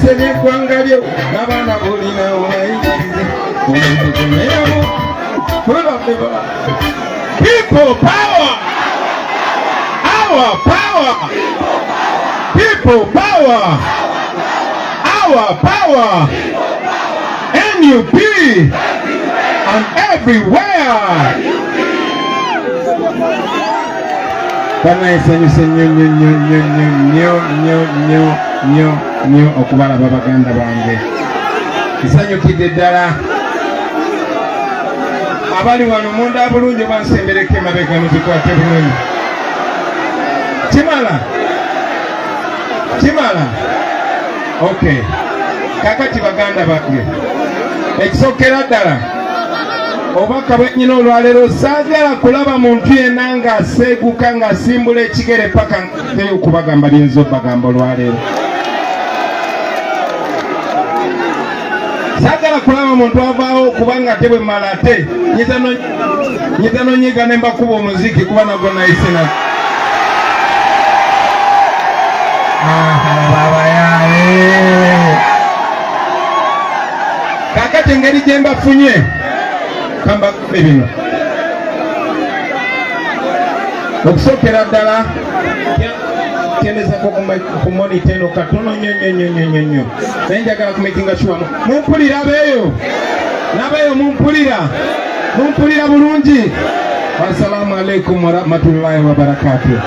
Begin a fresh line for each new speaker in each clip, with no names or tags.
Sebye kwangalyo n'abaana bolina olayirize omukumeyamu kulabeba. People power. Our power. People power. Our power. NUP and everywhere. Bana esanyuse nnyo okubalaba baganda bange. Nsanyukidde ddala. Abali wano munda bulungi bansembereko emabega muzikwate bulungi. Kimala. Okay. Kakati baganda bange. Ekisookera ddala. Obubaka bwennyina olwaleero saagala kulaba muntu yenna ng'aseeguka ng'asimbula ekigere paka nteyo okubagamba lyinza obbagamba olwaleero. Saagala kulaba muntu avaawo kubanga ate bwe mmala ate nyiza nonyiga ne mbakuba omuziki kuba nagwo nayise na kakati engeri gye mbafunye kamba bino okusookera ddala kendezako ku monitor eno katono nnyo naye njagala kumakinga sure mumpulira nabeeyo mumpulira bulungi. Assalamu alaikum warahmatullahi wabarakatuh.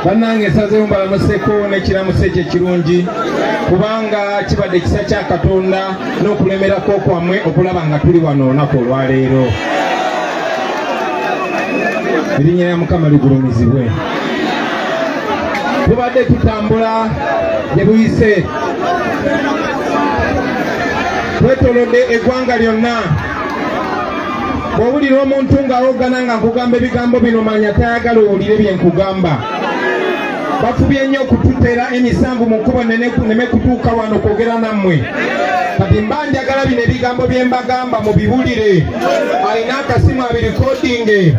Bannange nsazeewo mbalamuseko n'ekiramuso ekyo ekirungi kubanga kibadde kisa kya Katonda n'okulemerako kwammwe okulaba nga tuli wano olunaku olwaleero. Erinnya lya Mukama ligulumizibwe. Tubadde tutambula gye buyise twetolodde eggwanga lyonna. Bw'owulira omuntu ng'awoggana nga nkugamba ebigambo bino manya tayagala owulire bye nkugamba. Bafubye nnyo okututera emisanvu mu kkubo neme kutuuka wano kwogera nammwe. Kati mba njagala bino ebigambo bye mbagamba mubiwulire. Alina akasimu abirikodinge.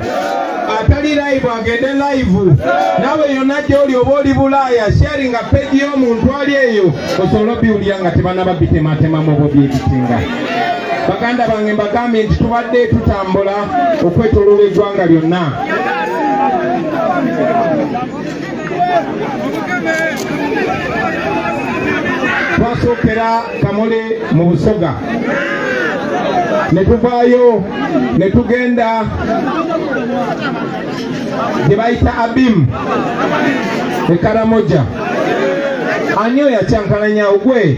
Atali live agende live. Nawe yonna gy'oli oba oli Bulaaya sharinga page y'omuntu ali eyo osobola obiwulira nga tebanaba bitematemamu oba byebitinga. Baganda bange mbagambye nti tubadde tutambula okwetoloola eggwanga lyonna. Twasookera Kamole mu Busoga ne tuvaayo ne tugenda gye bayita Abim e Karamoja. Ani oyo yakyankalanya ogwe?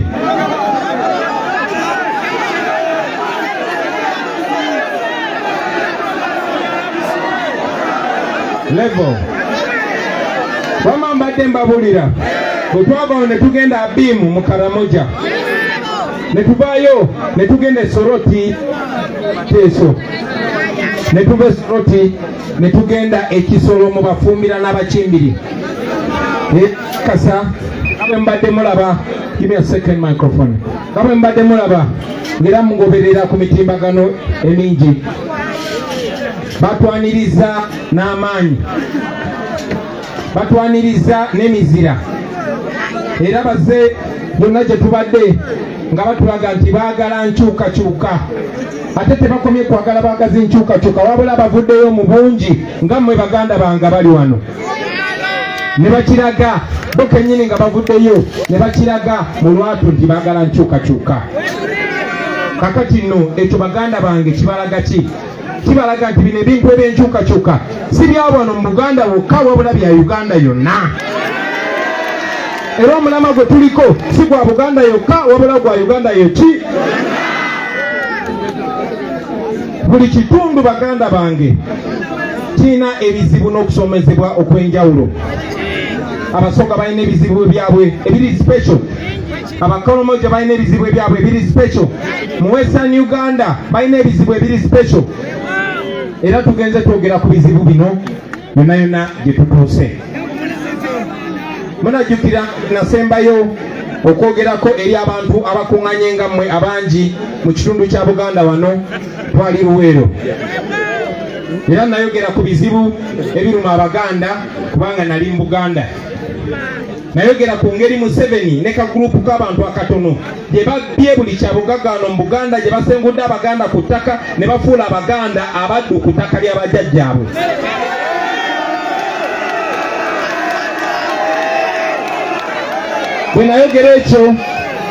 Level wama mbadde mbabulira bwe twavaawo ne tugenda Abimu mu Karamoja ne tuvaayo ne tugenda Soroti Teso ne tuva Soroti ne tugenda Ekisolo mu Bafumbira n'Abakimbiri Kasa. Kabwe mbadde mulaba, give me a second microphone. Kabwe mbadde mulaba ngera mugoberera ku mitimbagano emingi. Batwaniriza n'amaanyi, batwaniriza n'emizira, era baze bonna gye tubadde nga batulaga nti baagala nkyukakyuka. Ate tebakomye kwagala baagazi nkyukakyuka, wabula bavuddeyo mu bungi nga mmwe baganda bange bali wano ne bakiraga bo kennyini nga bavuddeyo ne bakiraga mu lwatu nti baagala nkyukakyuka. Kakati nno ekyo baganda bange kibalaga ki? Kibalaga nti bino ebintu ebyenkyukakyuka si bya wano mu Buganda wokka wabula bya Uganda yonna. Era omulama gwe tuliko si gwa Buganda yokka wabula gwa Uganda yoki. Buli kitundu baganda bange kiina ebizibu n'okusomezebwa okw'enjawulo. Abasoga balina ebizibu byabwe ebiri special. Abakolomoja balina ebizibu byabwe ebiri special. Mu Western Uganda balina ebizibu ebiri special. Era tugenze twogera ku bizibu bino byonna yonna gye tutuuse. Munajjukira nasembayo okwogerako eri abantu abakuŋŋanye nga mmwe abangi mu kitundu kya Buganda wano twali Luweero. Era nayogera ku bizibu ebiruma Abaganda kubanga nali mu Buganda. nayogera ku ngeri Museveni ne kagurupu k'abantu akatono gye babbye buli kyabugagano mu Buganda, gye basengudde Abaganda ku ttaka ne bafuula Abaganda abaddu ku ttaka ly'abajjajjaabwe. Bwe nayogera ekyo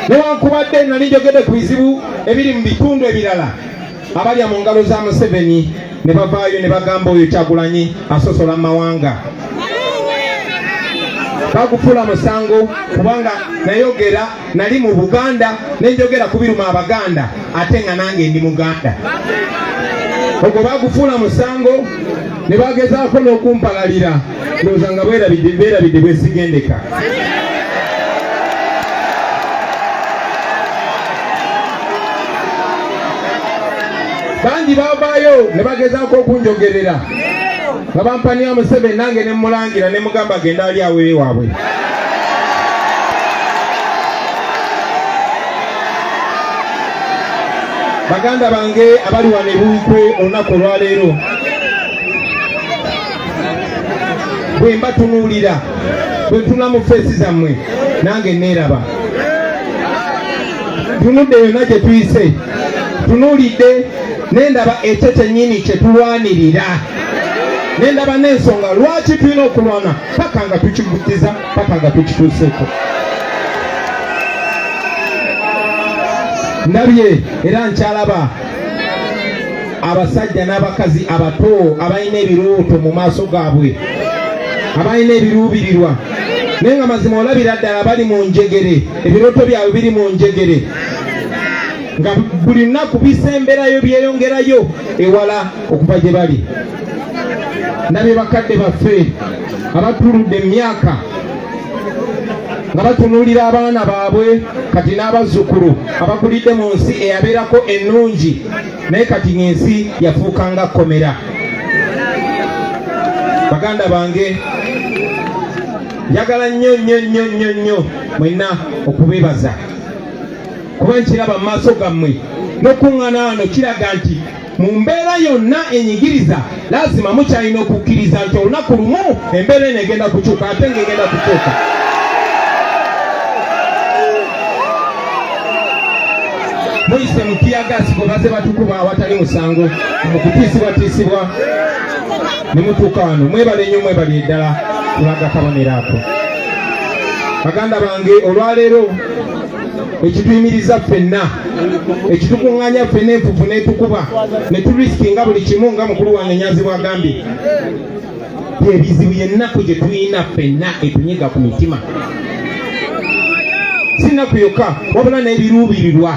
newankubadde nali njogedde ku bizibu ebiri mu bitundu ebirala, abalya mu ngalo za Museveni ne bavaayo ne bagamba oyo Kyagulanyi asosola mu mawanga. Bagufuula musango kubanga nayogera nali mu Buganda nenjogera ku biruma Abaganda ate nga nange ndi Muganda. Ogwo bagufuula musango ne bagezaako n'okumpalalira, ndowooza nga beerabidde bwesigendeka. Bangi bavaayo ne bagezaako okunjogerera nga bampaniya Museveni, nange ne mulangira ne mugamba agenda ali awo waabwe. Baganda bange abali wano ebuikwe olunaku olwaleero, bwe mbatunuulira bwe ntula mu feesi zammwe nange neeraba. Tunudde yonna gye tuyise, tunuulidde nendaba ekyo kyennyini kye tulwanirira, nendaba n'ensonga lwaki tulina okulwana paka nga tukigutiza, paka nga tukituuseeko. Ndabye era nkyalaba abasajja n'abakazi abato abalina ebirooto mu maaso gaabwe, abalina ebiruubirirwa, naye nga mazima olabira ddala bali mu njegere, ebirooto byabwe biri mu njegere, nga buli lunaku bisemberayo byeyongerayo ewala okuva gye bali. Ndabye bakadde baffe abatuludde emyaka nga batunuulira abaana baabwe kati n'abazzukulu abakulidde mu nsi eyabeerako ennungi, naye kati ng'ensi yafuuka nga kkomera. Baganda bange, njagala nnyo mwenna okubeebaza, kuba nkiraba mu maaso gammwe n'okuŋŋaana wano kiraga nti mu mbeera yonna enyigiriza lazima mukyalina okukkiriza nti olunaku lumu embeera eno egenda kukyuka, ate ng'egenda kukyuka. Muyise mu tiyagasi gwe baze batukuba awatali musango, mu kutiisibwatiisibwa ne mutuuka wano. Mwebale nnyo, mwebale ddala, tulaga kabonero ako. Baganda bange, olwaleero ekituyimiriza ffenna, ekitukuŋŋaanya ffenna enfufu n'etukuba ne tulisikinga buli kimu nga mukulu wange Nyanzi bw'agambye, ebizibu y'ennaku gye tulina ffenna etunyiga ku mitima. Si nnaku yokka wabula n'ebiruubirirwa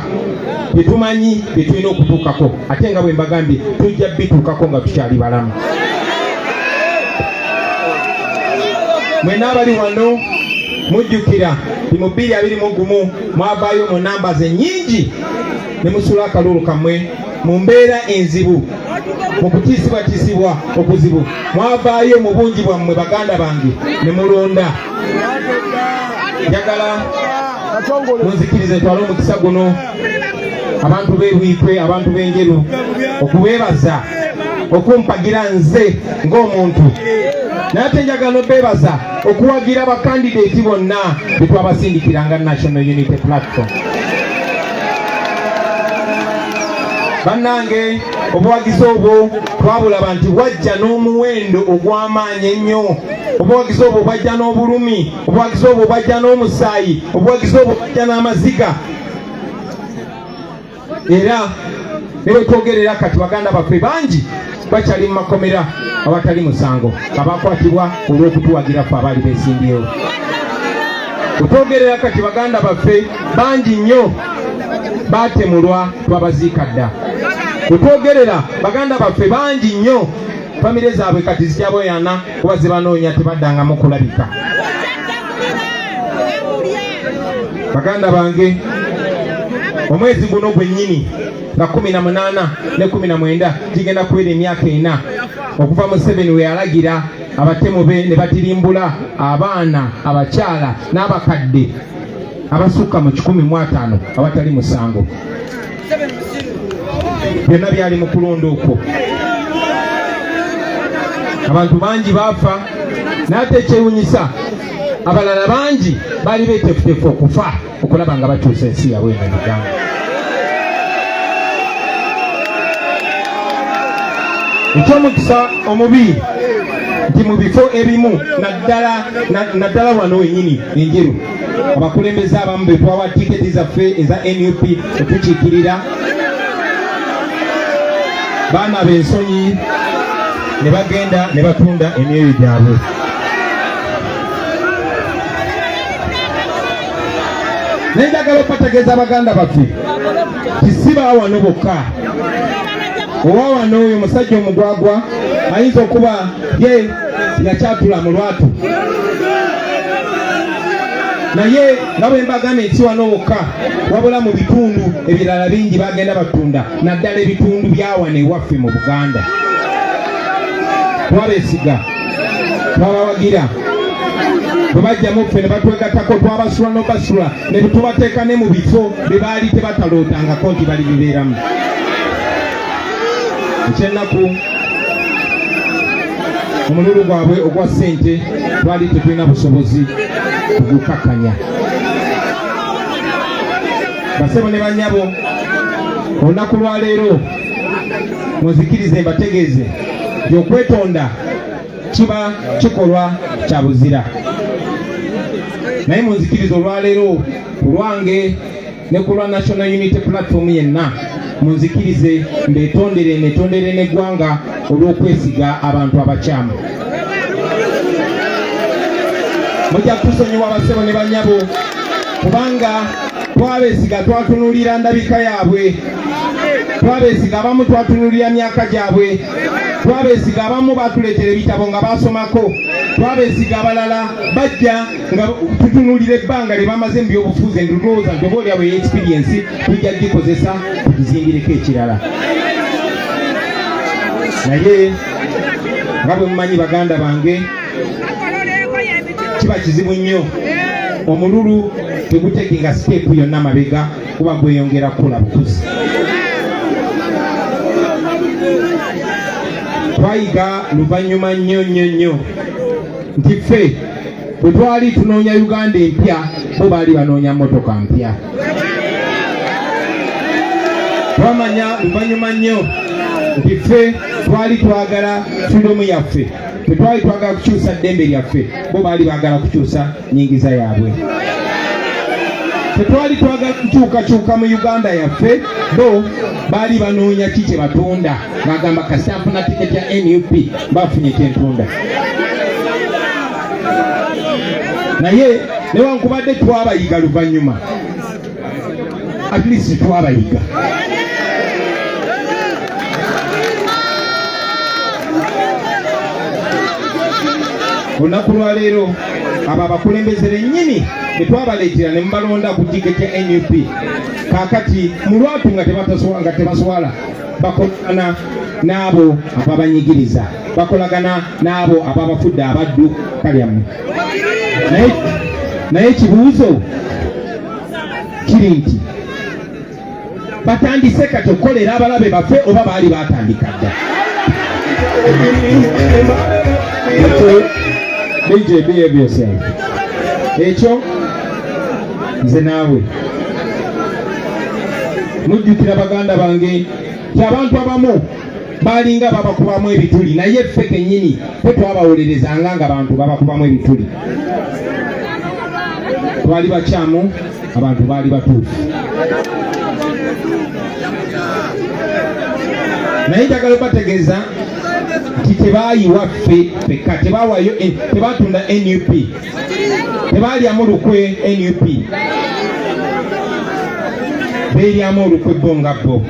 bye tumanyi bye tulina okutuukako, ate nga bwe mbagambye tujja bituukako nga tukyali balamu. Mwenna abali wano mujjukira ti mu 2021 mwavaayo mu namba ze nnyingi ne musula akalulu kammwe mu mbeera enzibu, mu kutiisibwatiisibwa okuzibu, mwavaayo mu bungi bwammwe baganda bange ne mulonda. Njagala munzikirize twale omukisa guno abantu b'ebuikwe, abantu b'enjeru, okubeebaza, okumpagira nze ng'omuntu, naye ate njagala n'obeebaza okuwagira abakandideeti bonna be twabasindikiranga National Unity Platform. Bannange, obuwagizi obwo twabulaba nti wajja n'omuwendo ogw'amaanyi ennyo, obuwagizi obwo bwajja n'obulumi, obuwagizi obwo bwajja n'omusaayi, obuwagizi obwo bwajja n'amaziga. Era ne bwe twogerera kati baganda baffe bangi bakyali mu makomera awatali musango abakwatibwa olw'okutuwagira ffe abaali beesimbyewo. Otwogerera kati baganda baffe bangi nnyo baatemulwa twabaziika dda. Otwogerera baganda baffe bangi nnyo famire zaabwe kati zikyaboyana kuba zibanoonya tebaddangamu kulabika. Baganda bange, omwezi guno gwennyini nga 18 ne 19 gigenda kubeera emyaka 4 okuva Museveni we yalagira abatemu be ne batirimbula abaana, abakyala n'abakadde abasukka mu 150 abatali musango. Byonna byali mu kulonda okwo. Abantu bangi baafa, naye ate ekyewunyisa abalala bangi bali betefutefu okufa okulaba nga bakyusa ensi yabwe eno Uganda. Ekyomukisa omubi nti mu bifo ebimu naddala wano wenyini enjeru abakulembeze abamu be twawa tiketi zaffe eza NUP okukiikirira baana b'ensonyi ne bagenda ne batunda emyoyo gyabwe. Naye njagala okubategeeza abaganda baffe tisiba wano bokka. Owa wano oyo musajja omugwagwa ayinza okuba ye yakyatula mu lwatu, naye nga bwe mbagamba ensi wano wokka wabula mu bitundu ebirala bingi bagenda batunda, naddala ebitundu byawano ewaffe mu Buganda. Twabeesiga, twabawagira, bwe bajjamu ffe ne batwegattako twabasula n'obasula ne tubateeka ne mu bifo bye baali tebatalootangako nti bali bibeeramu. Ekyennaku omululu gwabwe ogwa ssente twali tetulina busobozi kugukakkanya. Basebo ne banyabo, olunaku lwa leero muzikirize mbategeeze nti okwetonda kiba kikolwa kya buzira. Naye munzikirize olwaleero ku lwange ne ku lwa National Unity Platform yenna munzikirize mbetondere netondere n'eggwanga olw'okwesiga abantu abakyamu. Mujja kutusonyiwa basebo ne banyabo kubanga twabeesiga twatunuulira ndabika yaabwe, twabeesiga abamu twatunuulira myaka gyabwe, twabeesiga abamu batuleetera ebitabo nga basomako, twabeesiga abalala bajja nga tutunuulira ebbanga lye bamaze mu byobufuzi endowooza nti oba oliawo experience tujja gikozesa tugizimbireko ekirala. Naye nga bwe mumanyi baganda bange, kiba kizibu nnyo omululu tegutekinga siteepu yonna mabega kuba gweyongera kukula bukuzi. Twayiga luvannyuma nnyo nti ffe bwe twali tunoonya Uganda empya bo baali banoonya mmotoka mpya. Twamanya luvannyuma nnyo nti ffe twali twagala freedom yaffe, tetwali twagala kukyusa ddembe lyaffe, bo baali baagala kukyusa nyingiza yaabwe. Tetwali twagala kukyukakyuka mu Uganda yaffe, bo baali banoonya ki kye batunda, bagamba kasita nfuna tiketi ya NUP bafunye kyentunda. Naye newankubadde twabayiga luvannyuma, at least twabayiga. Olunaku lwa leero abo abakulembeze bennyini ne twabaleetera ne mubalonda ku tiketi ya NUP, kaakati mu lwatu nga tebasobola bakolagana n'abo ababanyigiriza, bakolagana n'abo ababafudde abaddu kalyamu. Naye ekibuuzo kiri nti batandise kati okukolera abalabe baffe oba baali batandika dda? DJ, behave yourself. Ekyo nze naawe mujjukira baganda bange nti abantu abamu baalinga babakubamu ebituli, naye ffe kennyini ffe twabawolerezanga nga abantu babakubamu ebituli. Twali bakyamu, abantu baali batuufu. Naye njagala bategeeza nti tebaayiwa ffe ffekka, tebaawayo, tebaatunda NUP, tebaalyamu lukwe NUP, beeryamu olukwe bo nga bo,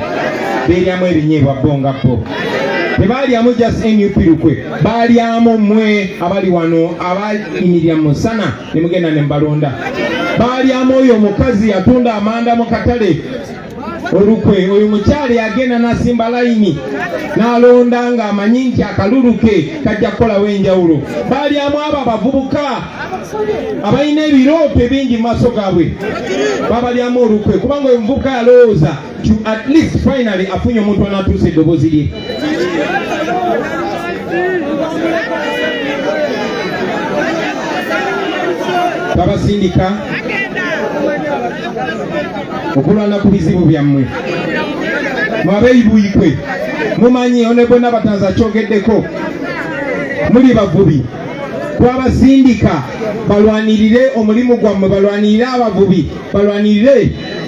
beeryamu ebinyeebwa bo nga bo. Tebaalyamu just NUP lukwe, baalyamu mmwe abali wano abayimirira mu musana ne mugenda ne mbalonda. Baalyamu oyo omukazi yatunda amanda mu katale olukwe, oyo mukyala yagenda n'asimba layini n'alonda ng'amanyi nti akalulu ke kajja kukolawo enjawulo. Baalyamu abo abavubuka abalina ebirooto ebingi mu maaso gaabwe, babalyamu olukwe kubanga oyo omuvubuka yalowooza at least finally afunye omuntu anaatuusa eddoboozi lye. twabasindika okulwana ku bizibu byammwe mwabeeyibuyikwe mumanyi Honorable Nabatanzi akyogeddeko muli bavubi twabasindika balwanirire omulimu gwammwe balwanirire abavubi balwanirire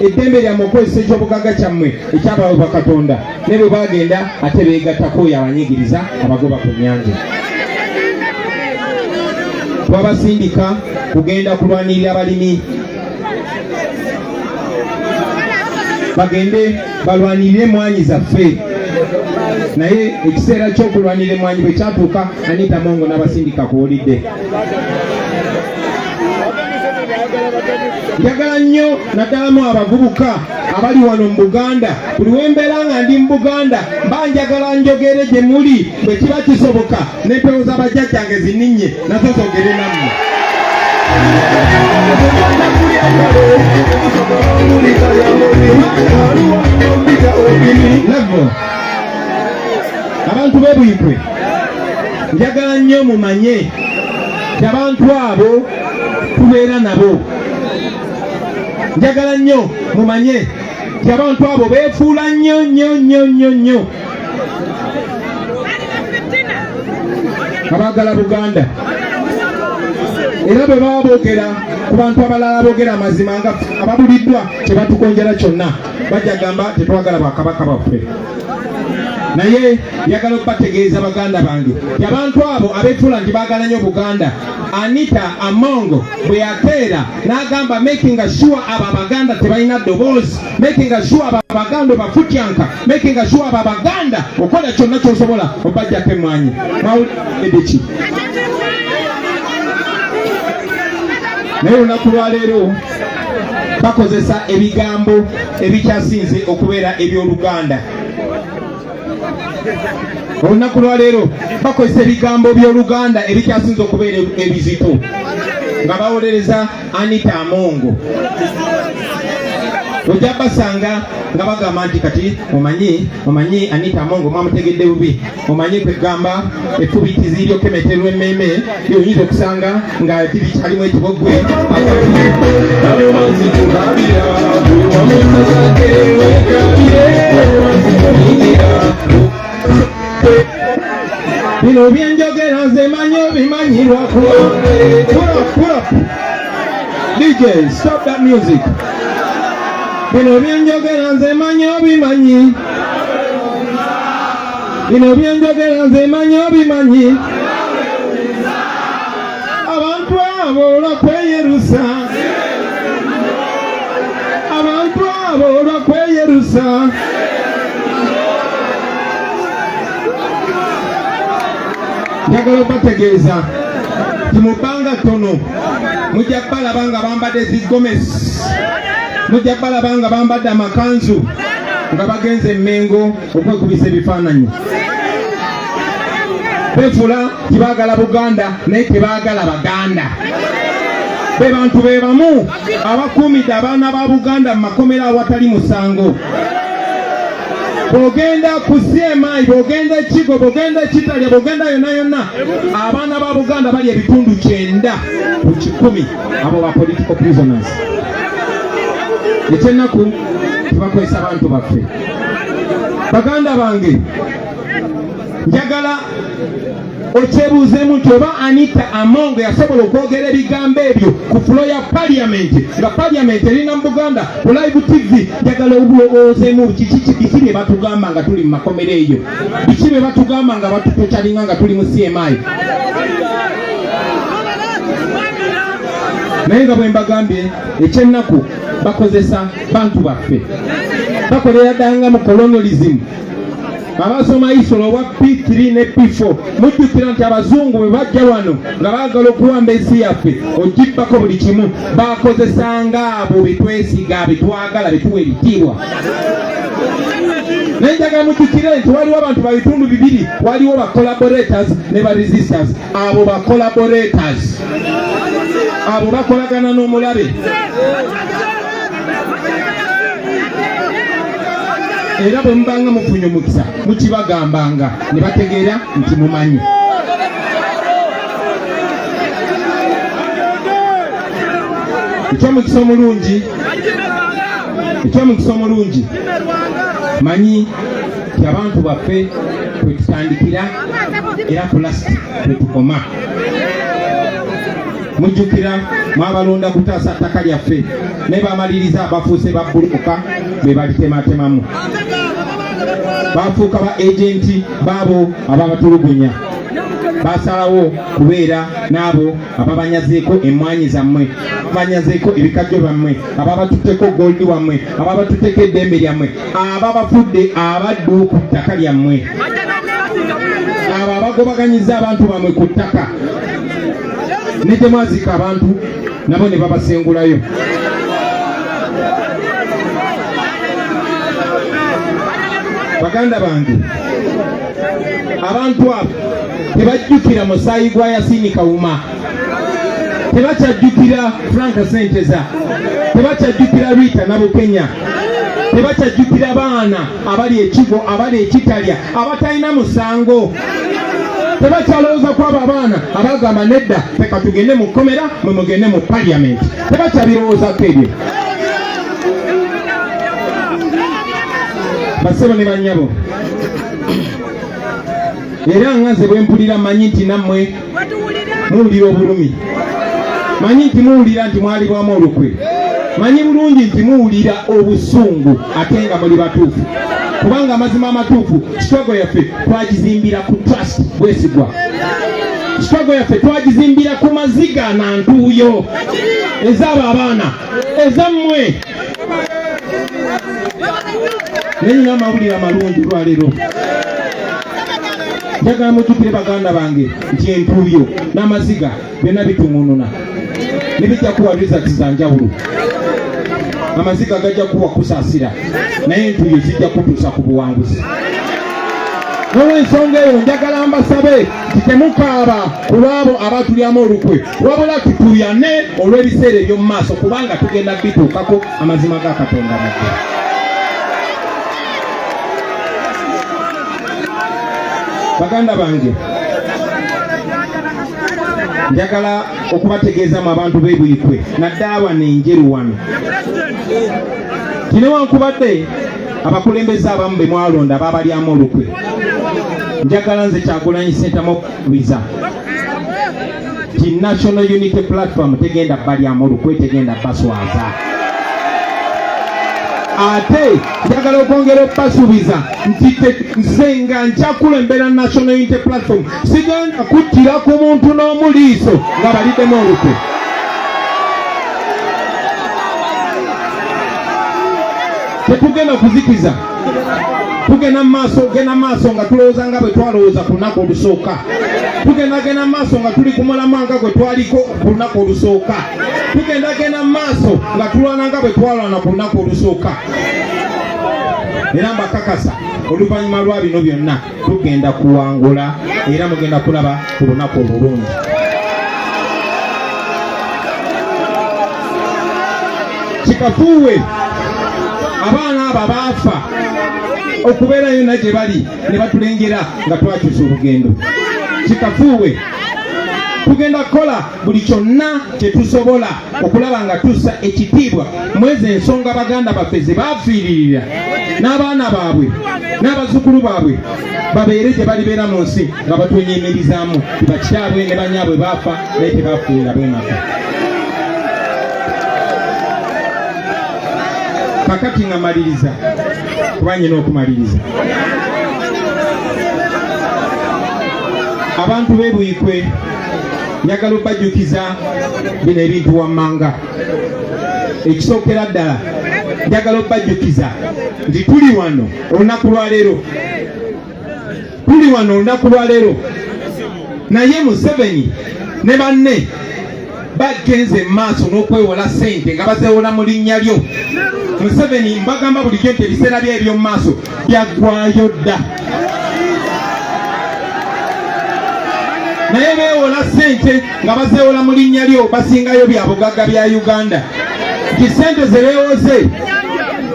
eddembe lyammwe okozesa ekyobugagga kyammwe ekyabawa Katonda ne bwe bagenda ate beegattako oyo abanyigiriza abagoba ku nnyanja twabasindika kugenda kulwanirira abalimi bagende balwanirire emwanyi zaffe naye ekiseera ky'okulwanira emwanyi bwe kyatuuka Anita Mongo n'abasindika kuwulidde njagala nnyo naddalamu abavubuka abali wano mu Buganda buli wembeera nga ndi mu Buganda mba njagala njogere gye muli bwe kiba kisoboka n'empewo z'abajjajjange zininnye nazo zogere nammwe abantu b'ebuyikwe njagala nnyo mumanye abantu abo tubeera nabo njagala nnyo mumanye abantu abo beefuula nnyo abaagala Buganda era bwe baba boogera ku bantu abalala boogera amazima nga ababuliddwa kyebatukonjera kyonna bajja gamba tetwagala bakabaka baffe naye njagala okubategeeza baganda bange abantu abo abeefuula nti baagala nnyo Buganda Anita Amongo bwe yakeera n'agamba making sure abo Abaganda tebalina ddoboozi making sure abo Abaganda bafutyanka making sure abo Abaganda okola kyonna ky'osobola obajjako emwanyi mawulidde ki naye olunaku lwaleero bakozesa ebigambo ebikyasinze okubeera eby'Oluganda olunaku lwaleero bakozesa ebigambo by'Oluganda ebikyasinze okubeera ebizito nga bawolereza Anita Amongo ojja basanga nga bagamba nti kati omanyi Anita Amongo mwamutegedde bubi omanyi kwegamba effubitizi ly'okemeterwa emmeme ly'oyinza okusanga nga tirikyalimu ekibogwe bino byenjogera nze manyi obimanyirwa pull up DJ stop that music bino byenjogera nze manyi obimanyi bino byenjogera nze manyi obimanyi abantu abo olwakweyerusa abantu abo olwakweyerusa njagala okubategeeza nti mu bbanga ttono mujja balaba nga bambadde zigomesi mujja balaba nga bambadde amakanzu nga bagenze Mmengo okwekubisa ebifaananyi beefuula tibaagala Buganda naye tebaagala Baganda be bantu be bamu abakuumidde abaana ba Buganda mu makomero awatali musango bw'ogenda ku CMI bw'ogenda Kigo bw'ogenda Kitalya bw'ogenda yonna abaana ba Buganda bali ebitundu 9 ku 10 abo ba political prisoners ekyennaku tubakozesa abantu baffe baganda bange njagala okyebuuzeemu nti oba Anita Amongo yasobola okwogera ebigambo ebyo ku fulo ya paliamenti nga paliamenti erina mu Buganda ku live TV njagala obulowoozeemu biki bye batugamba nga tuli mu makomero eyo biki bye batugamba nga batutocalinga nga tuli mu CMI naye nga bwe mbagambye ekyennaku bakozesa bantu baffe bakolera ddanga mu colonialism abasoma isolo wa P3 ne P4 mujjukira nti abazungu bwe bajja wano nga baagala okuwamba ensi yaffe ogibbako buli kimu bakozesanga abo betwesiga betwagala betuwa ebitiibwa naye njagala mujjukire nti waliwo abantu ba bitundu bibiri waliwo ba collaborators ne ba resistors abo ba collaborators abo bakolagana n'omulabe era bwe mubanga mufunye omukisa mukibagambanga ne bategeera nti mumanyi eky'omukisa omulungi manyi ti abantu baffe kwe tutandikira era pulasiti kwe tukoma. Mujjukira mwabalonda kutaasa ttaka lyaffe ne bamaliriza abafuuse babbulukuka be balitematemamu, bafuuka ba agenti baabo ababatulugunya, basalawo kubeera n'abo ababanyazeeko emmwanyi zammwe, abanyazeeko ebikajjo bammwe, ababatutteko goldi wammwe, ababatutteko eddembe lyammwe, ababafudde abaddu ku ttaka lyammwe, abo abagobaganyiza abantu bammwe ku ttaka ne temwazika abantu nabo ne babasengulayo. Baganda bange, abantu abo tebajjukira musaayi gwa Yasini Kawuma, tebakyajjukira Frank Senteza, tebakyajjukira Rita Nabukenya, tebakyajjukira baana abali ekigo, abali ekitalya, abatalina musango. Tebakyalowooza kwabo abaana abagamba nedda feka tugende mu kkomera mwe mugende mu parliament. Tebakyabirowoozaako ebyo. Basebo ne bannyabo, era nga nze bwe mpulira manyi nti nammwe muwulira obulumi, manyi nti muwulira nti mwalibwamu olukwe, manyi bulungi nti muwulira obusungu ate nga muli batuufu, kubanga amazima amatuufu struggle yaffe twagizimbira ku trust bwesigwa. Struggle yaffe twagizimbira ku maziga na ntuuyo ez'abo abaana ezammwe. Nenyina amawulire amalungi lwaleero. Njagala mujjukire baganda bange nti entuuyo n'amaziga byonna bitungununa ne bijja kuwa results za njawulo. Amaziga gajja kuwa kusaasira naye entuuyo zijja kutuusa ku buwanguzi. N'olw'ensonga eyo njagala mbasabe nti temukaaba ku lwabo abatulyamu olukwe, wabula tutuuyane olw'ebiseera eby'omu maaso kubanga tugenda bituukako amazima ga Katonda mudde. Baganda bange, njagala okubategeeza mu abantu b'ebuyikwe naddala wano enjeru wano kino wankubadde abakulembeze abamu be mwalonda babalyamu olukwe. Njagala nze Kyagulanyi Ssentamu Lwiza ti National Unity Platform tegenda balyamu olukwe, tegenda baswaza. Ate njagala okwongera okubasuubiza nti nze nga nkyakulembera National Unity Platform sigenda kuttira ku muntu n'omuliiso nga baliddemu olukwe. Tetugenda kuzikiza, tugenda maaso nga tulowooza nga bwe twalowooza ku lunaku olusooka, tugenda maaso nga tuli ku mulamwa nga gwe twaliko ku lunaku olusooka, tugenda maaso nga tulwana nga bwe twalwana ku lunaku olusooka. Era mbakakasa oluvannyuma lwa bino byonna tugenda kuwangula era mugenda kulaba ku lunaku olulungi. Kikafuuwe abaana abo abaafa okubeerayo na gye bali ne batulengera nga twakyusa olugendo. Kikafuuwe tugenda kukola buli kyonna kye tusobola okulaba nga tussa ekitiibwa mwezi ensonga baganda baffe ze baafiiririra n'abaana baabwe n'abazzukulu baabwe babeere gye balibeera mu nsi nga batwenyemirizaamu ti bakitaabwe ne banyaabwe baafa naye tebaafiirira bwemaka. Kakati nga maliriza kuba nyina okumaliriza. Abantu b'ebuyikwe njagala okubajjukiza bino ebintu wammanga. Ekisookera ddala njagala okubajjukiza nti tuli wano olunaku lwa leero, naye Museveni ne banne bagenze mu maaso n'okwewola ssente nga bazeewola mu linnya lyo. Museveni mbagamba bulijjo nti ebiseera bye eby'omu maaso byaggwayo dda, naye beewola ssente nga bazeewola mu linnya lyo basingayo bya bugagga bya Uganda. Nti ssente ze beewoze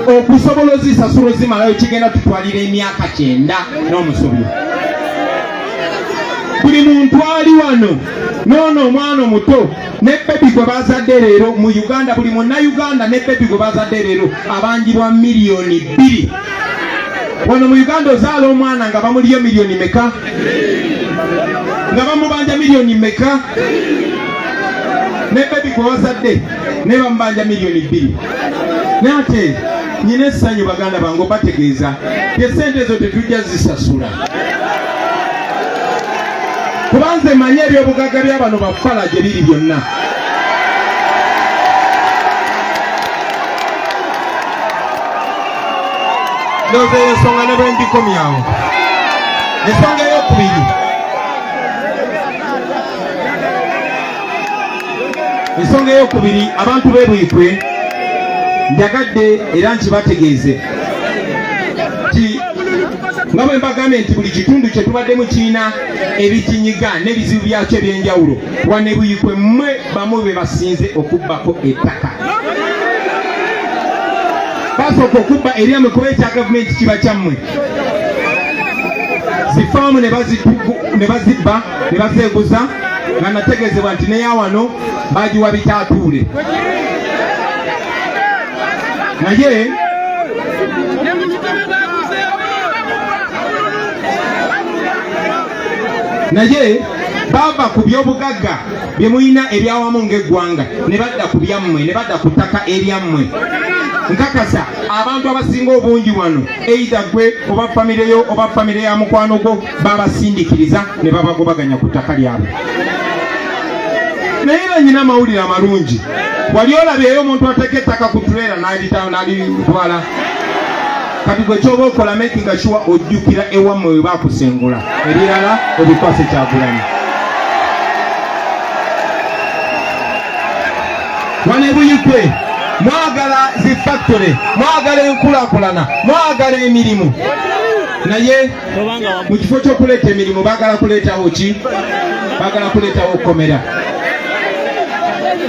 okusobola ozisasula ozimalayo kigenda tutwalira emyaka 9 n'omusobyo. Buli muntu ali wano nono omwana omuto ne bebi gwe bazadde leero mu Uganda, buli munnayuganda ne bebi gwe bazadde leero abanjibwa miliyoni 2. Wano mu Uganda ozaala omwana nga bamuliyo miliyoni meka? Nga bamubanja miliyoni meka? Ne bebi gwe bazadde ne bamubanja miliyoni 2. Nate nyina essanyu baganda bange bategeeza esente ezo tetujja zisasula. Kubanze manye ebyobugagga by'abano bafala gye biri byonna. Ndoze ensonga ne bwe ndikomyawo. Ensonga ey'okubiri. Ensonga ey'okubiri abantu b'e Buikwe njagadde era nkibategeeze ti nga bwe mbagambye nti buli kitundu kye tubaddemu kirina ebikinyiga n'ebizibu byakyo ebyenjawulo. Wano e Buikwe mmwe bamu be basinze okubbako ettaka. Basooka okubba eryammwe kuba ekya gavumenti kiba kyammwe. Zifaamu ne bazibba ne bazeeguza nga nategeezebwa nti neya wano bagiwa bitaatuule. Naye bava ku by'obugagga bye muyina ebyawamu ng'eggwanga ne badda ku byammwe ne badda ku ttaka eryammwe. Nkakasa abantu abasinga obungi wano either gwe oba famire yo oba famire ya mukwano gwo babasindikiriza ne babagobaganya ku ttaka lyabwe. Naye era nyina amawulire amalungi. Wali olabyeyo omuntu ateeka ettaka ku tuleera n'alitwala. Kati gwe ky'oba okola making sure ojjukira ewammwe we baakusengula. Ebirala obikwase Kyagulanyi. Wano e Buikwe mwagala zi factory, mwagala enkulaakulana, mwagala emirimu. Naye mu kifo ky'okuleeta emirimu baagala kuleetawo ki? Baagala kuleetawo komera.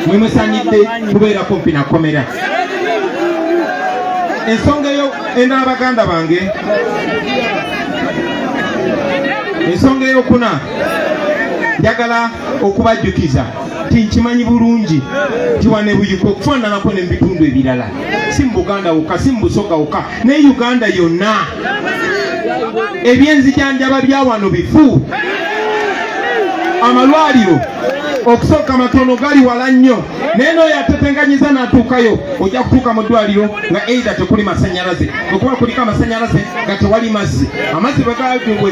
Mwe musaanidde kubeera kumpi na komera. Ensonga eyo endala baganda bange, ensonga ey'okuna njagala okubajjukiza ti nkimanyi bulungi ti wano e Buikwe okufaananako n'ebitundu ebirala, si mu Buganda wokka, si mu Busoga wokka, ne Uganda yonna ebyenzijanjaba bya wano bifu. Amalwaliro okusooka matono gali wala nnyo, naye n'oyo atetenganyiza n'atuukayo ojja kutuuka mu ddwaliro nga either tekuli masannyalaze, okuba kuliko amasanyalaze nga tewali mazzi, amazzi bwe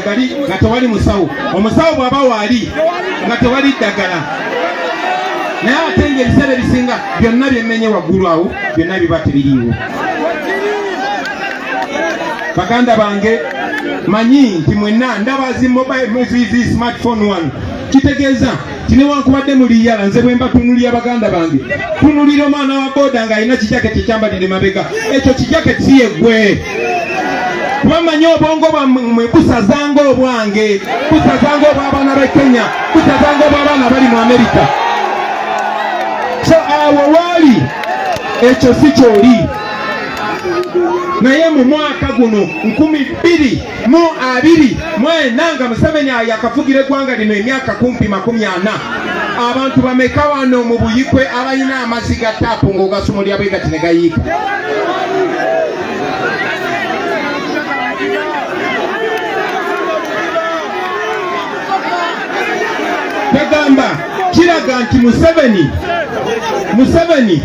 gali nga tewali musawo, omusawo bw'aba waali nga tewali ddagala. Naye ate ng'ebiseera ebisinga byonna byemmenye waggulu awo byonna biba tebiriiwo. Baganda bange manyi nti mwenna ndaba zi smartphone wano, kitegeeza tinewankubadde muliyala nze bwe mbatunulira baganda bange, tunulira omwana wa boda ng'alina kijaketi ekyambalire mabega, ekyo kijaketi si yeggwe. Kuba manyi obwongo bwammwe busazanga obwange, busazanga obw'abaana b'e Kenya, busazanga obw'abaana bali mu Amerika. So awo waali ekyo si kyoli. Naye mu mwaka guno 2024 nga Museveni yakafugira eggwanga lino emyaka kumpi 40, abantu bameka wano mu Buikwe abalina amazzi ga taapu ng'ogasumulya bwe gati ne gayiika? Bagamba kiraga nti Museveni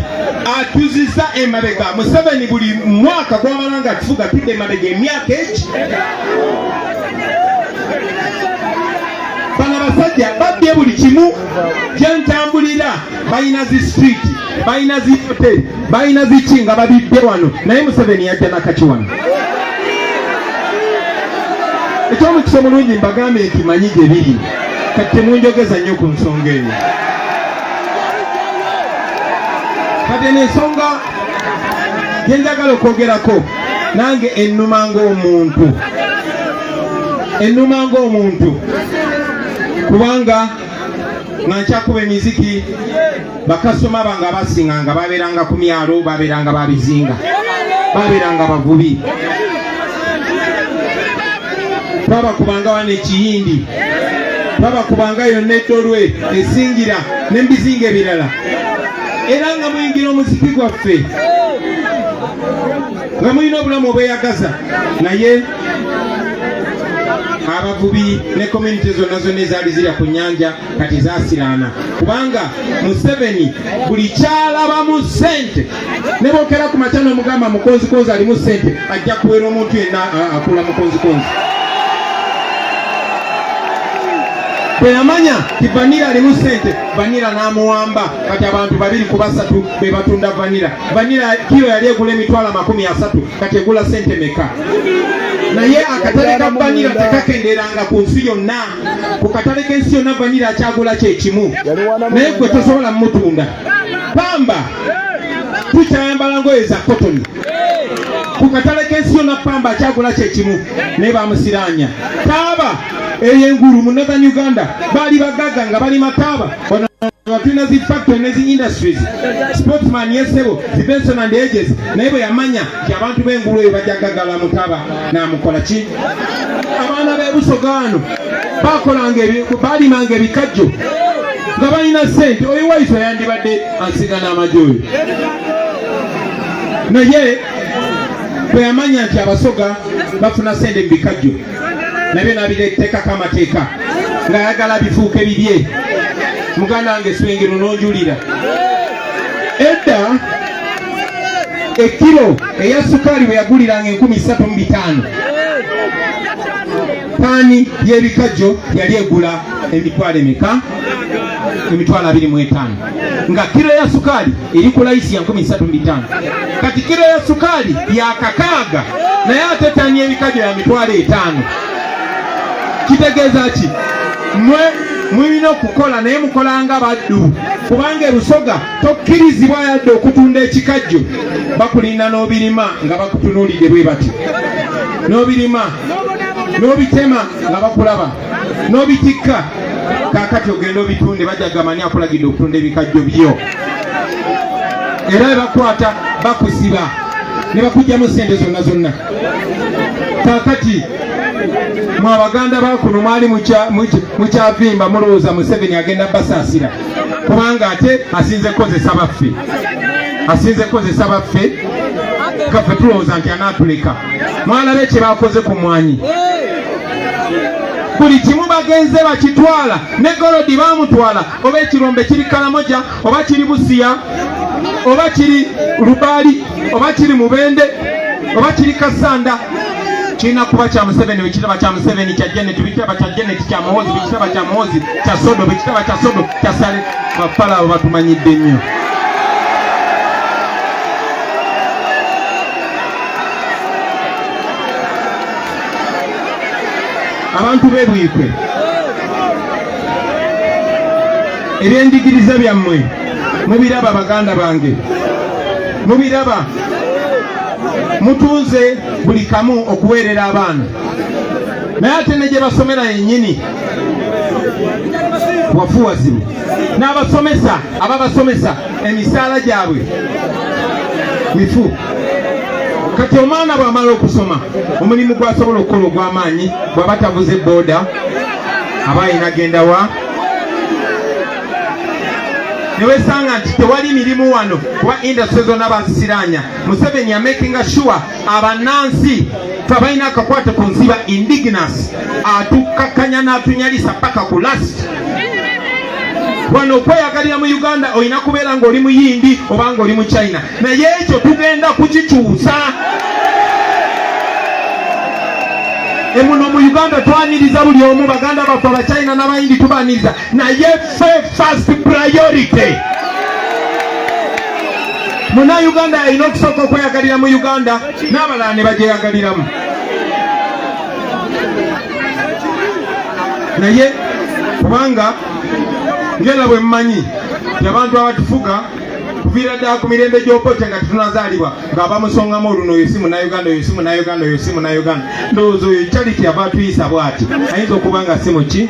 atuzisa emabega. Museveni buli mwaka gw'amalanga atufuga tudde emabega emyaka eki. Bano abasajja babbye buli kimu gyentambulira, balina zi street, balina zi hotel, balina ziki nga babidde wano, naye Museveni yajja nakaki wano. Ekyomukisa omulungi mbagambe nti manyi gye biri, kati temunjogeza nnyo ku nsonga eyo. Kati n'ensonga gyenjagala okwogerako nange ennuma ng'omuntu, kubanga nga nkyakuba emiziki bakasoma bange abasinga nga babeeranga ku myalo, babeeranga babizinga, babeeranga bavubi, babakubanga wano ekiyindi baba kubangayo neddolwe esingira n'ebizinga ebirala era nga muyingira omuziki gwaffe nga mulina obulamu obweyagaza naye abavubi ne community zonna ezaali zirya ku nnyanja kati zaasiraana kubanga Museveni buli kyalabamu ssente ne bookera ku makya n'omugamba mukonzikonzi alimu ssente ajja kuweera omuntu yenna akula mukonzikonzi bwe yamanya ti vanira alimu ssente vanira n'amuwamba kati abantu 2 ku 3 be batunda vanira kilo yali egula $30 kati egula ssente meka naye akatale ka vanira tekakenderanga ku nsi yonna ku katale k'ensi yonna vanira akyagula kyekimu naye gwe tosobola mutunda pamba tukyayambala ngoye za kotoni ku katale k'ensi yonna pamba akyagula kyekimu naye bamusiranya taaba ey'engulu mu Northern Uganda baali bagaga nga bali mataaba tulina zi factory ne zi industries sportsman yesebo zi Benson and Hedges naye bwe yamanya nti abantu b'engulu eyo bajja gagala mutaba n'amukola ki abaana b'ebusogaano baalimanga ebikajjo nga balina ssente oyo waiso yandibadde ansiga n'amagye oyo naye bwe yamanya nti abasoga bafuna ssente mu bikajjo nabyo nabireettekako amateeka ng'ayagala bifuuke bibye muganda wange Swengero n'onjulira edda ekiro eya sukaali bwe yaguliranga 35,000 paani y'ebikajjo yali egula emitwalo emeka $25,000 nga kilo ya sukaali eri ku layisi ya 35,000 kati kilo ya sukaali ya 6 naye ate taani y'ebikajjo ya $5,000 kitegeeza ki mulina okukola naye mukolanga baddu kubanga ebusoga tokkirizibwa yadde okutunda ekikajjo bakulinda n'obirima nga bakutunuulidde bwe bati n'obirima n'obitema nga bakulaba n'obitikka kaakati ogenda obitunde bajja gamani akulagidde okutunda ebikajjo byo era bakwata bakusiba ne bakugyamu ssente zonna kaakati mwa Abaganda bakuno mwali mukyavimba mulowooza Museveni agenda basaasira kubanga ate asinze kozesa baffe kaffe tulowooza nti anaatuleka mwalabe kye bakoze ku mwanyi buli kimu bagenze bakitwala ne Golodi baamutwala oba ekirombe kiri Kalamoja oba kiri Busia oba kiri Lubaali oba kiri Mubende oba kiri Kasanda kirina kuba kya Museveni bwekitaba kya Museveni kya Janet bwekitaba kya Janet kya Muhoozi bwekitaba kya Muhoozi kya Sodo bwekitaba kya Sodo kya Sale bafala abo batumanyidde nnyo abantu b'ebwikwe ebyendigiriza byammwe mubiraba Baganda bange mubiraba mutuuze buli kamu okuweerera abaana naye ate ne gye basomera yennyini wafuwazibu n'abasomesa ababasomesa emisaala gyabwe mifu kati omwana bw'amala okusoma omulimu gwasobola okukola ogw'amaanyi bw'aba tavuze booda aba ayina genda wa newesanga nti tewali mirimu wano kuba industry zonna bazisiranya Museveni ya making sure abanansi fabaina akakwate ku nsiba indigenous atukakanya n'atunyalisa paka ku last wano okweyagalira mu Uganda olina kubeera ng'oli mu Yindi oba ng'oli mu China naye ekyo tugenda kukikyusa emuno mu Uganda twaniriza buli omu Baganda baffe Abachina n'Abayindi tubaniriza naye first priority muna Uganda alina okusooka okweyagalira mu Uganda n'abalala ne bagyeyagaliramu naye kubanga ngera bwe mmanyi abantu abatufuga kuviira ddala ku mirembe gy'opote nga tetunazaalibwa ng'abamusongamu oluno oyo si Munnayuganda oyo si Munnayuganda oyo si Munnayuganda ndowooza oyo Charity aba atuyisa bw'ati ayinza okuba nga si muki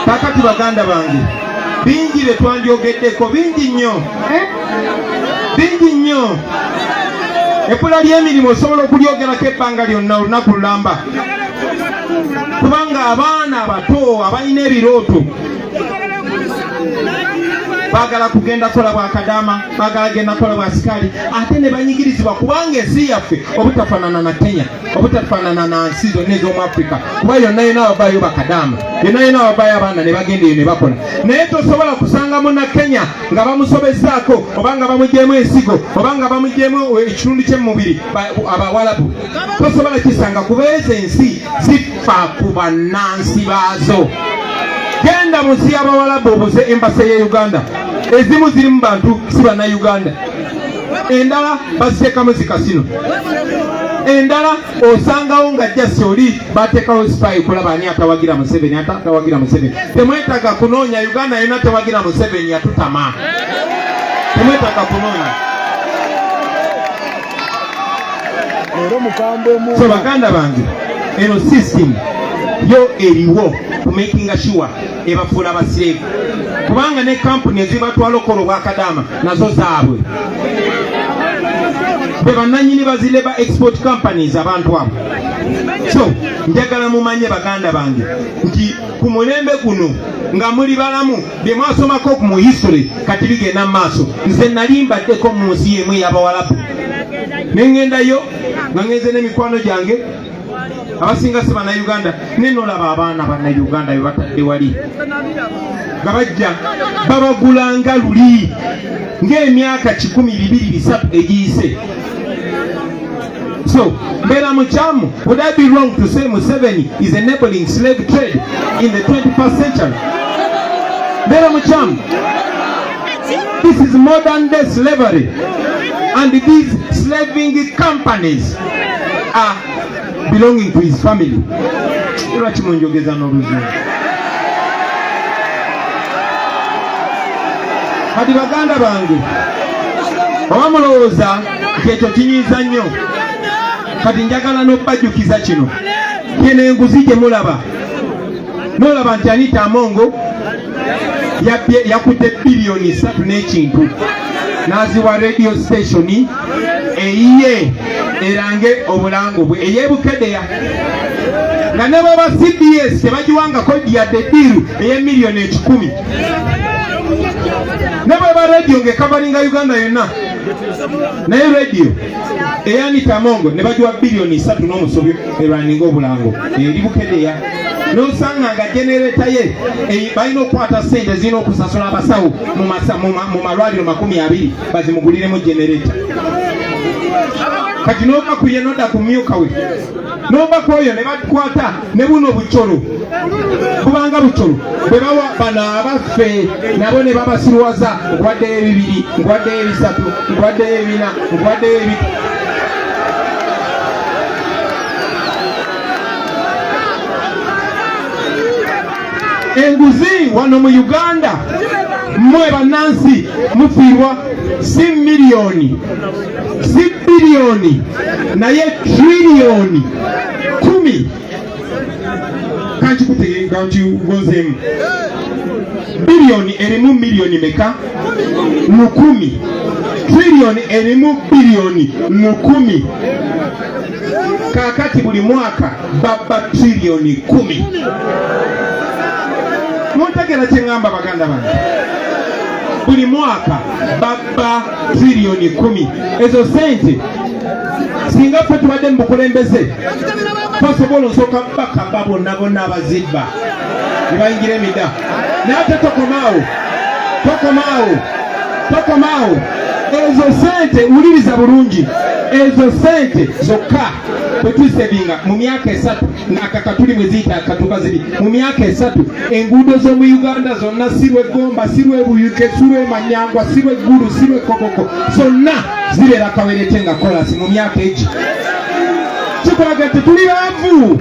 kakati Baganda bange bingi bye twandyogeddeko bingi nnyo ebbula ly'emirimu osobola okulyogerako ebbanga lyonna olunaku lulamba kubanga abaana abato abalina ebirooto bagala kugenda kola bwa kadama, bagala genda kola bwa sikali, ate ne banyigirizibwa kubanga ensi yaffe obutafaanana na Kenya, obutafaanana na nsi zonna ez'omu Afrika, kuba yonna yonna abavaayo bakadama, yonna yonna abavaayo abaana ne bagenda eyo ne bakola. Naye tosobola kusanga muna Kenya nga bamusobezaako oba nga bamugyemu ensigo oba nga bamugyemu ekitundu ky'emubiri abawalabu, tosobola kisanga kuba ezo ensi zifa ku bannansi baazo. Genda mu nsi y'abawalabu obuze embasa ya Uganda, ezimu ziri mu bantu si bannayuganda, endala baziteekamu zikasino, endala osangawo nga jasi oli bateekawo sipayi kulaba ani atawagira Museveni, atawagira Museveni. Temwetaaga kunoonya Uganda yonna tewagira Museveni yatutama, temwetaaga kunoonya. So baganda bange, eno system yo eriwo ku making sure ebafuula abasireevu, kubanga ne kampuni ezibatwala okola obwakadaama nazo zaabwe be bannannyini bazire ba export companies abantu abo. So njagala mumanye baganda bange nti ku mulembe guno nga muli balamu bye mwasomako mu history kati bigenda mu maaso. Nze nali mbaddeko mu nsi y'emu ey'abawalabu ne ngendayo nga ngenze n'emikwano gyange abasinga si bannayuganda, nenolaba abaana bannayuganda be batadde wali nga bajja babagulanga luli ng'emyaka 100-200 egiyise. So mbeera mukyamu, would I be wrong to say Museveni is enabling slave trade in the 21st century? Mbeera mukyamu, this is modern day slavery, and these slaving companies are belonging to his family. Lwaki munjogeza n'oluzungu? Kati baganda bange, oba mulowooza nti ekyo kinyiiza nnyo, kati njagala n'obbajjukiza kino. Kino enguzi gye mulaba, n'olaba nti Anita Amongo yakutte biliyoni 3 n'ekintu n'aziwa radio station eyiye erange obulango bwe ey'ebukedeya, nga ne baba CBS tebagiwangako yadde ddiiru ey'emiliyoni 10, ne baba radio ng'ekavalinga Uganda yonna, naye radio eya Anita Amongo ne bagiwa biliyoni 3 n'omusobyo erwaninga obulango eri bukedeya. N'osanga nga genereta ye balina okukwata ssente zirina okusasula abasawo mu malwaliro 20 bazimuguliremu genereta. Kati n'oba ku ye n'odda ku myuka we, n'oba ku oyo ne bakwata ne buno bucolo, kubanga bucolo bwe bawa bano abaffe nabo ne babasiruwaza nkwaddeyo 2, nkwaddeyo 3, nkwaddeyo 4, nkwaddeyo 5. Enguzi wano mu Uganda mwe bannansi mufiirwa si miliyoni, si biliyoni, naye triliyoni 10. Kankigonzeemu biliyoni erimu miliyoni meka? Mu 10. Triliyoni erimu biliyoni mu 10. Kakati buli mwaka baba triliyoni 10. Muntegera kye ngamba baganda bange, buli mwaka baba triliyoni 10. Ezo sente singa ffe tubadde mu bukulembeze tosobola nsooka bakaba bonna abazibba ne bayingira emida, naye ate tokomaawo. Ezo sente wuliriza bulungi, ezo sente zokka kwetusebinga mu myaka 3 nakakatuli mweziyita katuba ziri mu myaka 3 enguudo z'omu Uganda zonna, sirwe Gomba, sirwe Buyuke, sirwe Manyangwa, sirwe Gulu, sirwe Koboko, zonna zibeera kawerete nga kolasi mu myaka egi. Kikolaga nti tuli baavu,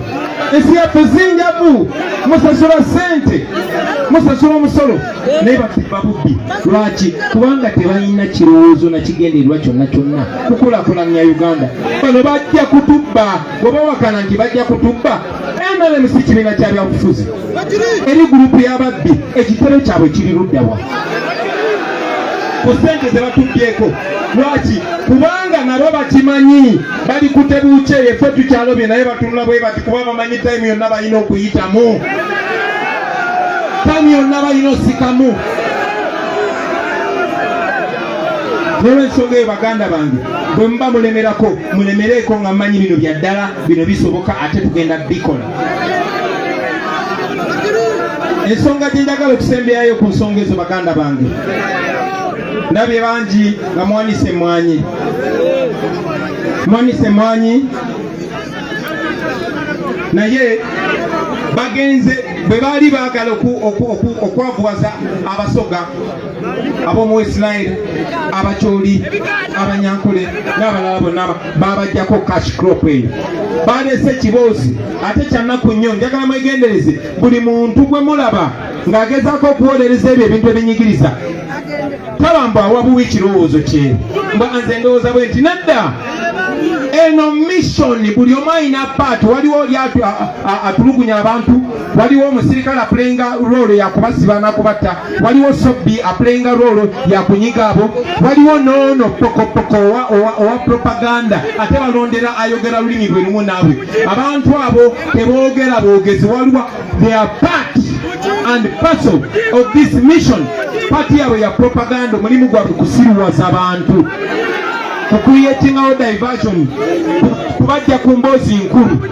ensi yaffe zinjavu, musasula sente, musasula omusolo, naye bafibba bubbi. Lwaki? Kubanga tebalina kirowoozo na kigendererwa kyonna kukulaakulanya Uganda. Bano bajja kutubba, bw'oba wakana nti bajja kutubba, NRM si kibiina kya byabufuzi, eri gurupu y'ababbi, ekitero kyabwe kiri luddawa ku ssente ze batubbyeko. Lwaki? Kubanga nabo bakimanyi bali kutebuuke effe tukyalobye naye batunula bwe bati kuba bamanyi time yonna balina okuyitamu, time yonna balina osikamu. N'olwensonga eyo baganda bange bwe muba mulemerako mulemereko nga mmanyi bino bya ddala, bino bisoboka ate tugenda bikola. Ensonga gye njagala okusemberayo ku nsonga ezo baganda bange, ndabye bangi nga mwanise mwanyi naye bagenze bwe baali baagala okwavuwaza abasoga ab'omu Westline, abakyoli, abanyankole n'abalala bonna babajjako cash crop eyo. Baleese ekiboozi ate kyannaku nnyo, njagala mwegendereze buli muntu gwe mulaba ng'agezaako okuwolereza ebyo ebintu ebinyigiriza taba mbu awabuwa ekirowoozo kye, mba nze ndowooza bwe nti nedda eno mission buli omu alina part. Waliwo oli atulugunya abantu, waliwo omusirikale apulenga role yakubasiba nakubatta, waliwo sobbi apulenga role yakunyiga abo, waliwo noono pokopoko owa propaganda ate balondera ayogera lulimi lwe lumu naabwe. Abantu abo teboogera boogezi, waliwo they are part and parcel of this mission. Pati yabwe ya propaganda mulimu gwabwe kusiruwaza abantu, kucreatingawo diversion, kubajja ku mboozi nkulu,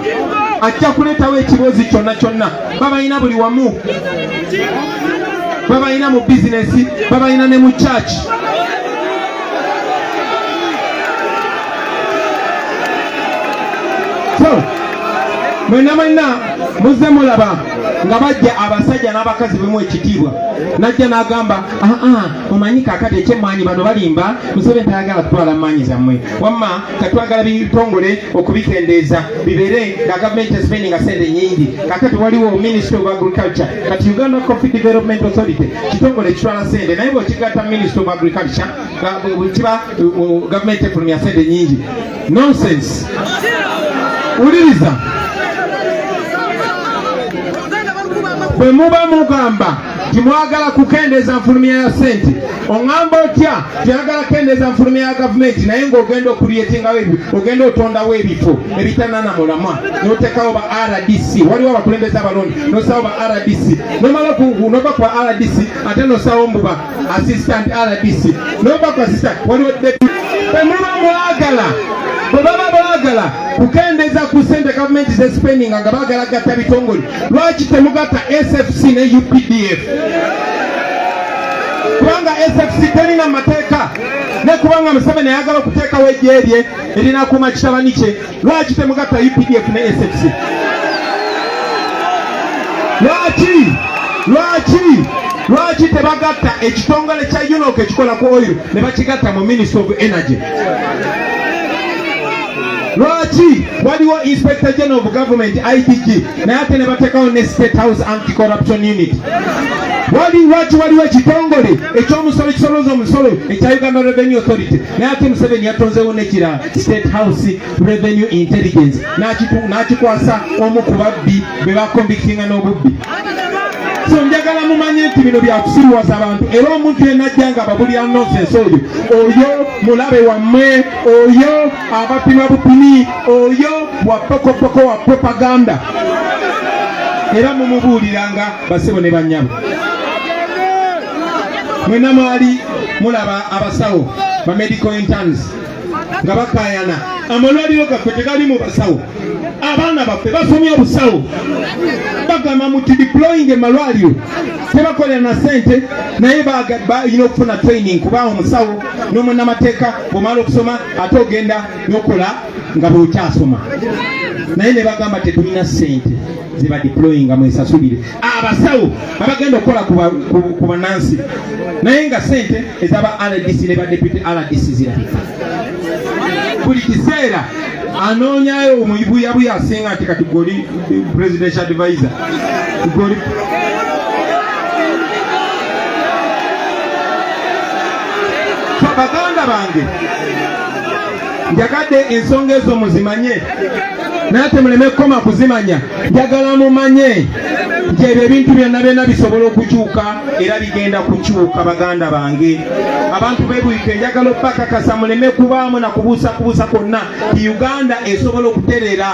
ajja kuleetawo ekiboozi kyonna kyonna. Babalina buli wamu, babalina mu bizinesi, babalina ne mu church. So mwenna muzze mulaba nga bajja abasajja n'abakazi bemu ekitiibwa, najja n'agamba omanyi kaakati ekyemmanyi bano balimba Museveni tayagala kutwala mmanyi zammwe, wamma katwagala bitongole okubikendeeza bibeere nga gavumenti espendinga sente nyingi. Kaakati waliwo Ministry of Agriculture, kati Uganda Coffee Development Authority kitongole ekitwala sente, naye bw'okigatta Ministry of Agriculture kiba gavumenti efulumya sente nyingi. Nonsense. Uliriza, bwe muba mugamba timwagala kukendeeza nfulumya ya sente, oŋŋamba otya tyagala kendeeza nfulumya ya gavumenti naye ng'ogenda okuliyetingawo ogenda otondawo ebifo ebitanana mulamwa, n'otekawo ba RDC, waliwo abakulembeze abalonde, n'osawo ba RDC, nomala nova ku RDC ate n'osawo mbu ba assistant RDC, nova ku assistant waliwo deputy. Bwe muba mwagala, bwe baba baagala kukendeeza ku sente gavumenti z'espendinga nga baagala gatta bitongole, lwaki temugatta SFC ne UPDF? Kubanga SFC terina mateeka, ne kubanga Museveni ayagala okuteekawo eggye lye erinakuuma kitabani kye, lwaki temugatta UPDF ne SFC? Lwaki tebagatta ekitongole kya UNOC ekikola ku oil ne bakigatta mu Ministry of Energy? Lwaki waliwo Inspector General of Government IDG naye ate ne bateekawo ne State House Anti-Corruption Unit? Lwaki waliwo ekitongole ekyomusolo kisolooza omusolo ekya Uganda Revenue Authority naye ate Museveni yatonzeewo nekirala State House Revenue Intelligence n'akikwasa omu ku babbi be bakonvikitinga n'obubbi? So njagala mumanye nti bino byakusiruwaza abantu, era omuntu yenna ajja nga babulira nonsense oyo mulabe wammwe, oyo abapima bupimi, oyo wa pokopoko wa propaganda, era mumubuuliranga basebo ne bannyabo. Mwenna mwali mulaba abasawo ba medical interns nga bakayana, amalwaliro gaffe tegali mu basawo, abaana baffe basomye obusawo, bagamba muti deploying amalwaliro tebakolera na sente naye balina okufuna training, kuba omusawo n'omunnamateeka bw'omala okusoma ate ogenda n'okola nga bw'okyasoma, naye ne bagamba tetulina sente ziba deployinga mwesasulire abasawo abagenda okukola ku banansi, naye nga sente ezaba RDC ne ba deputy RDC zirabika. Buli kiseera anoonyayo omubuyabuya asinga ati kati goli presidential advisor goli baganda bange, njagadde ensonga ezo muzimanye naye temuleme kukoma kuzimanya, njagala mumanye nti ebyo ebintu byonna byonna bisobola okukyuka era bigenda kukyuka. Baganda bange, abantu b'ebuyike njagala okubakakasa muleme kubaamu na kubuusakubuusa kwonna. Uganda esobola okuterera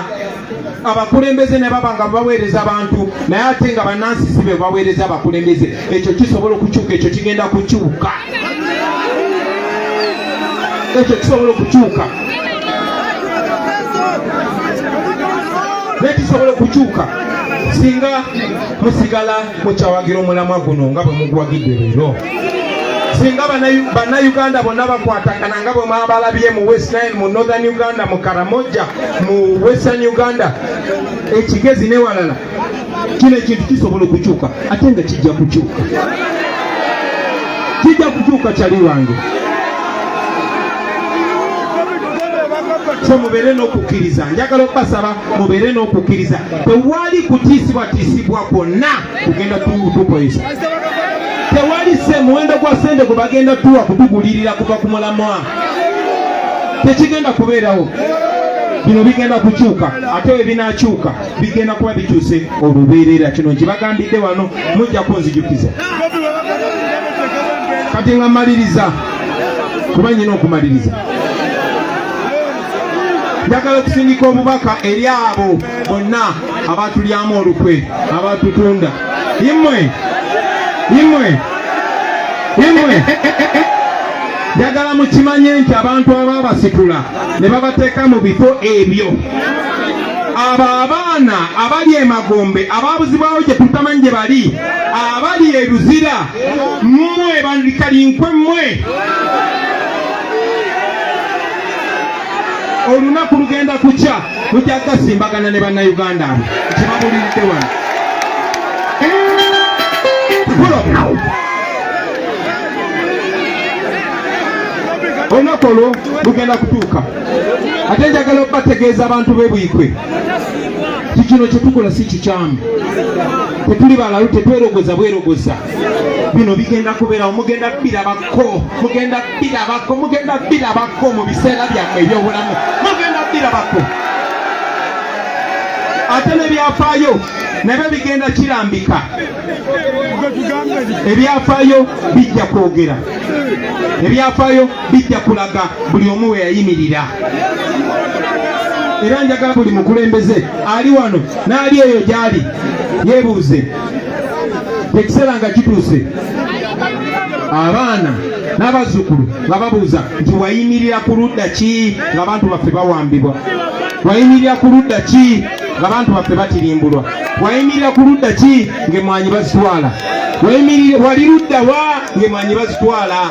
abakulembeze ne baba nga baweereza abantu naye ate nga bannansi si be baweereza abakulembeze. Ekyo kisobola okukyuka, ekyo kigenda kukyuka, ekyo kisobola okukyuka, nekisobola okukyuka singa musigala mukyawagira omulamwa guno nga bwe mugwagidde leero. Singa bannayuganda bonna bakwatagana nga bwe mwabalabye mu West Nile, mu Northern Uganda, mu Karamoja, mu Western Uganda, ekigezi ne walala, kino ekintu kisobola okukyuka ate nga kijja kukyuka, kijja kukyuka kyali wange. So mubeere n'okukkiriza, njagala okubasaba mubeere n'okukkiriza. Tewali kutiisibwatiisibwa kwonna kugenda tukozesa. Tewali muwendo gwa ssente gwe bagenda tuwa kutugulirira kuva ku mulamwa, tekigenda kubeerawo. Bino bigenda kukyuka, ate we binaakyuka bigenda kuba bikyuse olubeerera. Kino nkibagambidde wano, mujja kunzijukiza. Kati nga mmaliriza, kuba nyina okumaliriza, njagala okusindika obubaka eri abo bonna abatulyamu olukwe, abatutunda. Imwe njagala mukimanye nti abantu ababasitula ne babateeka mu bifo ebyo, abo abaana abali emagombe, ababuzibwawo gye tutamanyi gye bali, abali eruzira, mmwe bandikalinkwe, mmwe olunaku lugenda kukya mujja kasimbagana ne bannayuganda abo. Kibabuliridde wano. Olunaku olwo lugenda kutuuka. Ate njagala okubategeeza abantu b'ebuyikwe, kino kyetukola si kikyamu. Tetuli balalu, tetwerogoza bwerogoza. Bino bigenda kubeerawo, mugenda birabako mu biseera byammwe ebyobulamu, mugenda birabako. Ate n'ebyafaayo nabyo bigenda kirambika. Ebyafaayo bijja kwogera, ebyafaayo bijja kulaga buli omu we yayimirira. Era njagala buli mukulembeze ali wano n'ali eyo gy'ali yeebuuze, ekiseera nga kituuse, abaana n'abazzukulu nga babuuza nti wayimirira ku ludda ki ng'abantu baffe bawambibwa? Wayimirira ku ludda ki ng'abantu baffe batirimbulwa? Wayimirira ku ludda ki ng'emwanyi bazitwala? Wali ludda wa ng'emwanyi bazitwala?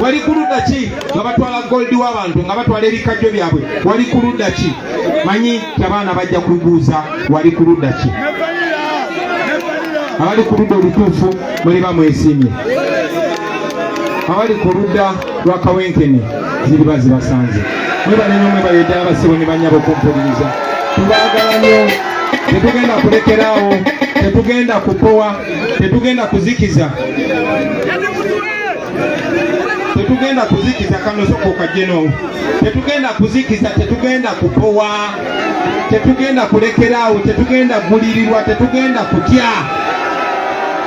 Wali ku ludda ki nga batwala goldi w'abantu, nga batwala ebikajjo byabwe? Wali ku ludda ki? Manyi abaana bajja kubuuza wali ku ludda ki? Abali ku ludda olutuufu muliba mwesimye, abali ku ludda lwa kawenkene ziriba zibasanze. Mwebale nnyo, mwebale ddala basibo ne bannyabo okumpuliriza. Tubaagala nnyo, tetugenda kulekeraawo, tetugenda kupowa, tetugenda kuzikiza, tetugenda kuzikiza. Kano soko kajjeno, tetugenda kuzikiza, tetugenda kupowa, tetugenda kulekeraawo, tetugenda gulirirwa, tetugenda kutya.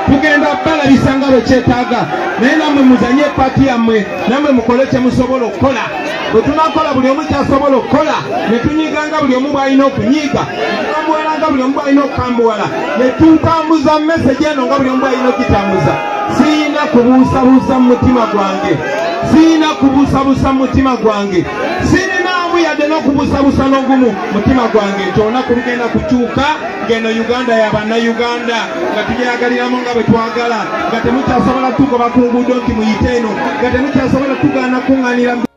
Tugenda balabisa nga bwe kyetaaga, naye nammwe muzanye paati yammwe, nammwe mukole kye musobola okukola. Bwe tunakola buli omu kyasobola okukola, ne tunyiganga buli omu bw'alina okunyiiga, ne tukambuwalanga buli omu bw'alina okukambuwala, ne tutambuza meseji eno nga buli omu bw'alina okugitambuza. Siyina kubuusabuusa mu mutima gwange, siyina kubuusabuusa mu mutima gwange, sirinaamu yadde n'okubuusabuusa n'ogumu mutima gwange nti olunaku lugenda kukyuka ng'eno Uganda y'abannayuganda, nga tujayagaliramu nga bwe twagala, nga temukyasobola tugoba ku nguudo nti muyite eno, nga temukyasobola tugaana kuŋŋaanira